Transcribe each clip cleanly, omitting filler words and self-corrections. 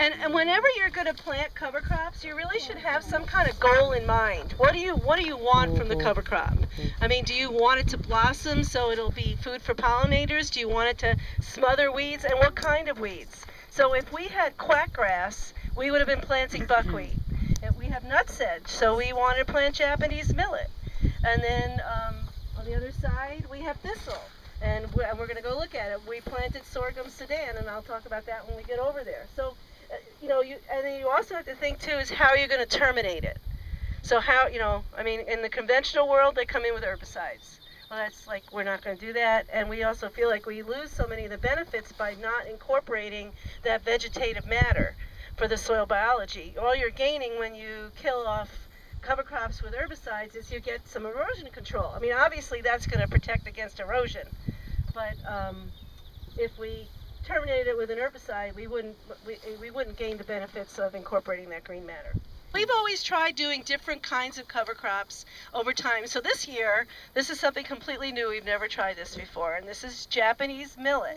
And whenever you're going to plant cover crops, you really should have some kind of goal in mind. What do you want from the cover crop? I mean, do you want it to blossom so it'll be food for pollinators? Do you want it to smother weeds? And what kind of weeds? So if we had quackgrass, we would have been planting buckwheat. If we have nutsedge, so we wanted to plant Japanese millet. And then on the other side, we have thistle. And we're going to go look at it. We planted sorghum Sudan, and I'll talk about that when we get over there. So, and then you also have to think, too, is how are you going to terminate it? So how, I mean, in the conventional world, they come in with herbicides. Well, that's like, we're not going to do that. And we also feel like we lose so many of the benefits by not incorporating that vegetative matter for the soil biology. All you're gaining when you kill off cover crops with herbicides is you get some erosion control. I mean, obviously that's going to protect against erosion, but if we terminated it with an herbicide, we wouldn't gain the benefits of incorporating that green matter. We've always tried doing different kinds of cover crops over time. So this year, this is something completely new. We've never tried this before, and this is Japanese millet.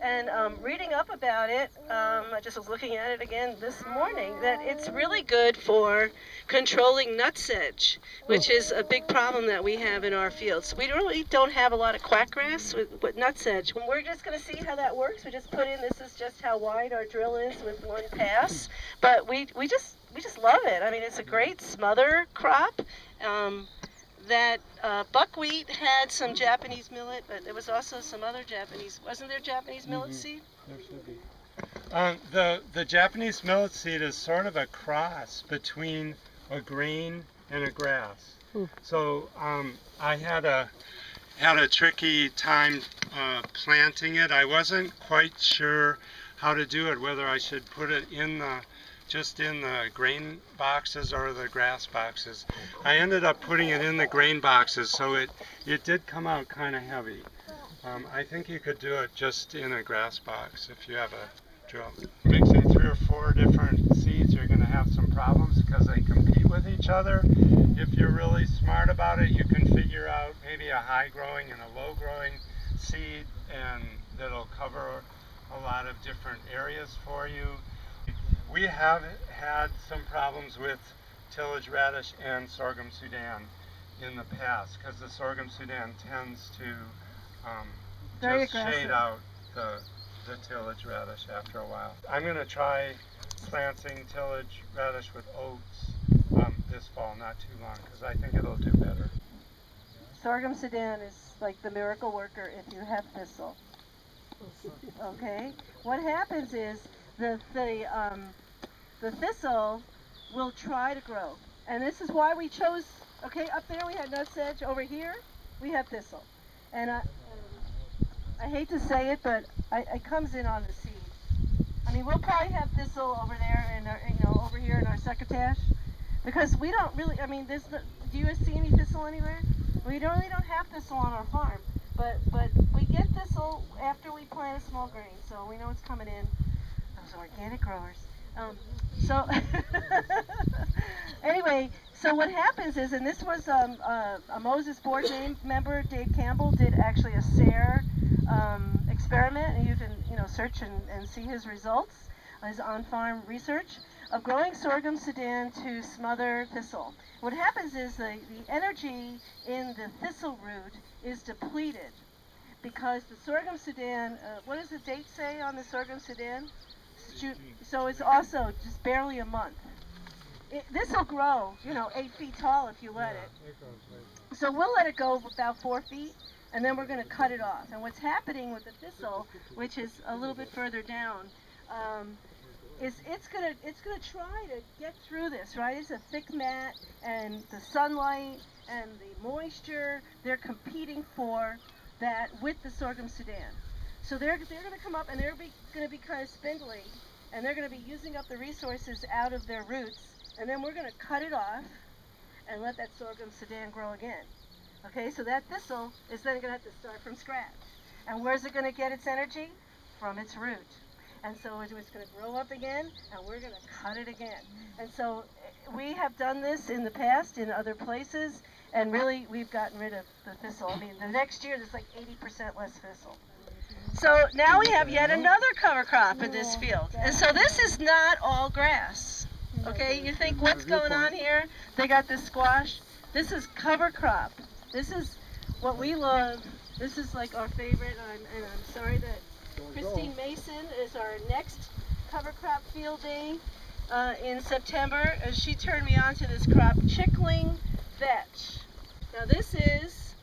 And reading up about it, I just was looking at it again this morning, that it's really good for controlling nutsedge, which is a big problem that we have in our fields. We really don't have a lot of quackgrass with nutsedge. We're just going to see how that works. We just put in, this is just how wide our drill is with one pass, but we just love it. I mean, it's a great smother crop. That buckwheat had some Japanese millet, but there was also some other Japanese. Wasn't there Japanese millet seed? There should be. The Japanese millet seed is sort of a cross between a grain and a grass. So I had a tricky time planting it. I wasn't quite sure how to do it, whether I should put it in just in the grain boxes or the grass boxes. I ended up putting it in the grain boxes, so it did come out kind of heavy. I think you could do it just in a grass box if you have a drill. Mixing 3 or 4 different seeds, you're going to have some problems because they compete with each other. If you're really smart about it, you can figure out maybe a high growing and a low growing seed, and that'll cover a lot of different areas for you. We have had some problems with tillage radish and sorghum Sudan in the past because the sorghum Sudan tends to just shade out the tillage radish after a while. I'm going to try planting tillage radish with oats this fall, not too long, because I think it'll do better. Sorghum Sudan is like the miracle worker if you have thistle. Okay? What happens is the thistle will try to grow. And this is why we chose, okay, up there we had nutsedge, over here we have thistle. And I hate to say it, but it comes in on the seed. I mean, we'll probably have thistle over there and over here in our succotash, because we don't really, I mean, do you see any thistle anywhere? We really don't have thistle on our farm, but we get thistle after we plant a small grain, so we know it's coming in. Those organic growers. So anyway, so what happens is, and this was a Moses board member, Dave Campbell, did actually a SARE experiment, and you can search and see his results, his on-farm research of growing sorghum Sudan to smother thistle. What happens is the energy in the thistle root is depleted because the sorghum Sudan, what does the date say on the sorghum Sudan? So it's also just barely a month. This will grow, 8 feet tall if you let it. So we'll let it go about 4 feet, and then we're going to cut it off. And what's happening with the thistle, which is a little bit further down, is it's gonna try to get through this, right? It's a thick mat, and the sunlight and the moisture, they're competing for that with the sorghum Sudan. So they're going to come up, and they're going to be kind of spindly, and they're going to be using up the resources out of their roots, and then we're going to cut it off and let that sorghum Sudan grow again. Okay, so that thistle is then going to have to start from scratch. And where's it going to get its energy? From its root. And so it's going to grow up again, and we're going to cut it again. And so we have done this in the past in other places, and really we've gotten rid of the thistle. I mean, the next year there's like 80% less thistle. So now we have yet another cover crop in this field. And so this is not all grass. Okay, you think what's going on here? They got this squash. This is cover crop. This is what we love. This is like our favorite. And I'm sorry that Christine Mason is our next cover crop field day in September. She turned me on to this crop, chickling vetch. Now this is,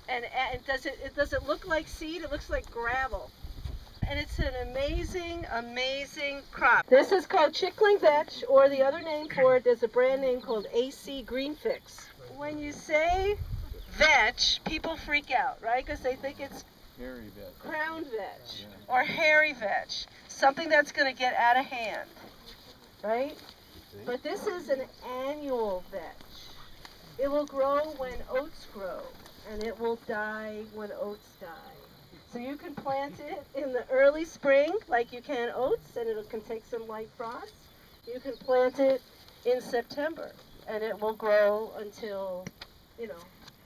and does it look like seed? It looks like gravel. And it's an amazing, amazing crop. This is called chickling vetch, or the other name for it is a brand name called AC Green Fix. When you say vetch, people freak out, right? Because they think it's hairy vetch, crown vetch, or hairy vetch, something that's going to get out of hand, right? But this is an annual vetch. It will grow when oats grow, and it will die when oats die. So you can plant it in the early spring, like you can oats, and it can take some light frost. You can plant it in September, and it will grow until, you know,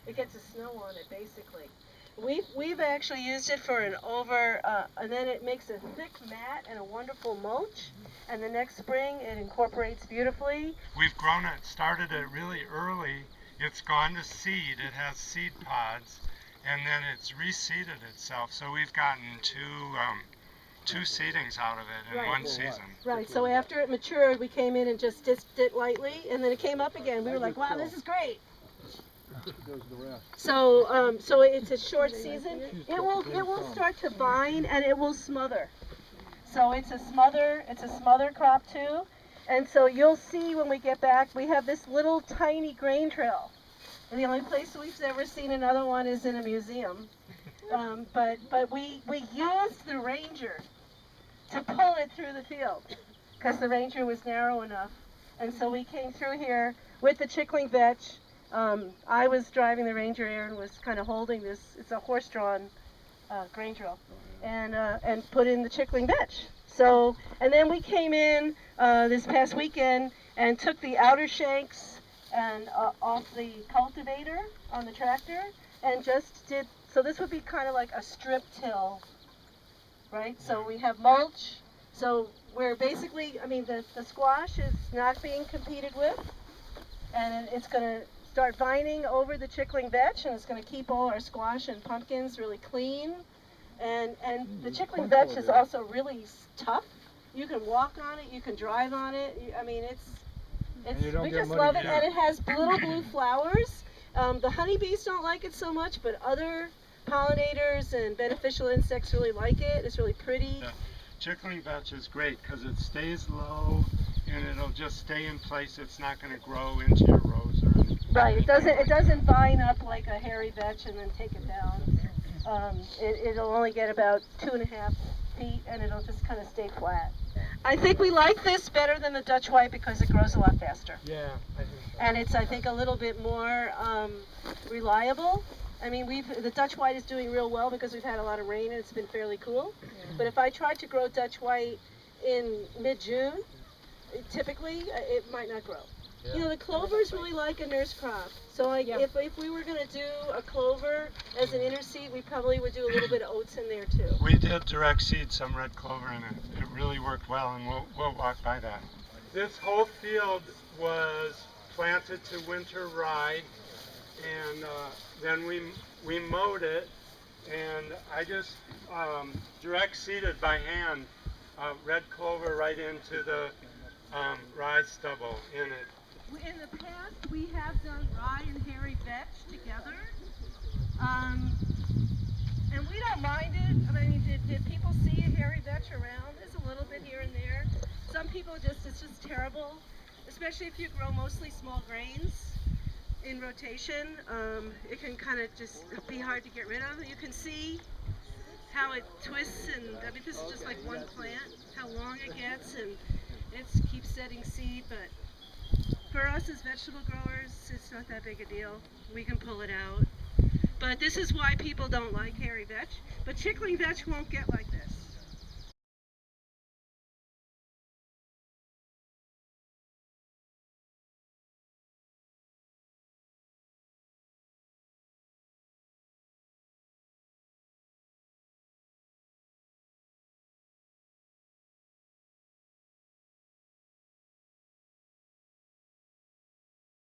it gets the snow on it, basically. We've actually used it for and then it makes a thick mat and a wonderful mulch, and the next spring it incorporates beautifully. We've grown it, started it really early. It's gone to seed. It has seed pods. And then it's reseeded itself, so we've gotten two seedings out of it in one season. Right, so after it matured, we came in and just dipped it lightly, and then it came up again. We were like, wow, this is great. So so it's a short season. It will start to vine, and it will smother. So it's a smother crop too. And so you'll see when we get back, we have this little tiny grain trail. And the only place we've ever seen another one is in a museum. But we used the Ranger to pull it through the field because the Ranger was narrow enough. And so we came through here with the chickling vetch. I was driving the Ranger, Aaron was kind of holding this. It's a horse-drawn grain drill. And put in the chickling vetch. So, and then we came in this past weekend and took the outer shanks and off the cultivator on the tractor, and just did, so this would be kind of like a strip till, right? So we have mulch, so we're basically, I mean, the squash is not being competed with, and it's going to start vining over the chickling vetch, and it's going to keep all our squash and pumpkins really clean, and the chickling vetch is also really tough. You can walk on it, you can drive on it, I mean, we just love it, and it has little blue flowers. The honeybees don't like it so much, but other pollinators and beneficial insects really like it. It's really pretty. Yeah. Chickling vetch is great because it stays low and it'll just stay in place. It's not going to grow into your rows or anything. Right. It doesn't vine up like a hairy vetch and then take it down. It'll only get about 2.5 feet, and it'll just kind of stay flat. I think we like this better than the Dutch white because it grows a lot faster. Yeah, I think so. And it's, I think, a little bit more reliable. I mean, the Dutch white is doing real well because we've had a lot of rain and it's been fairly cool. But if I tried to grow Dutch white in mid-June, typically it might not grow. Yeah. You know, the clovers really like a nurse crop. So if we were going to do a clover as an interseed, we probably would do a little bit of oats in there too. We did direct seed some red clover, and it really worked well, and we'll walk by that. This whole field was planted to winter rye, and then we mowed it, and I just direct seeded by hand red clover right into the rye stubble in it. In the past, we have done rye and hairy vetch together, and we don't mind it. I mean, did people see a hairy vetch around? There's a little bit here and there. Some people it's just terrible, especially if you grow mostly small grains in rotation. It can kind of just be hard to get rid of. You can see how it twists, and I mean, this is just like one plant, how long it gets, and it keeps setting seed, but for us as vegetable growers, it's not that big a deal. We can pull it out. But this is why people don't like hairy vetch. But chickling vetch won't get like that.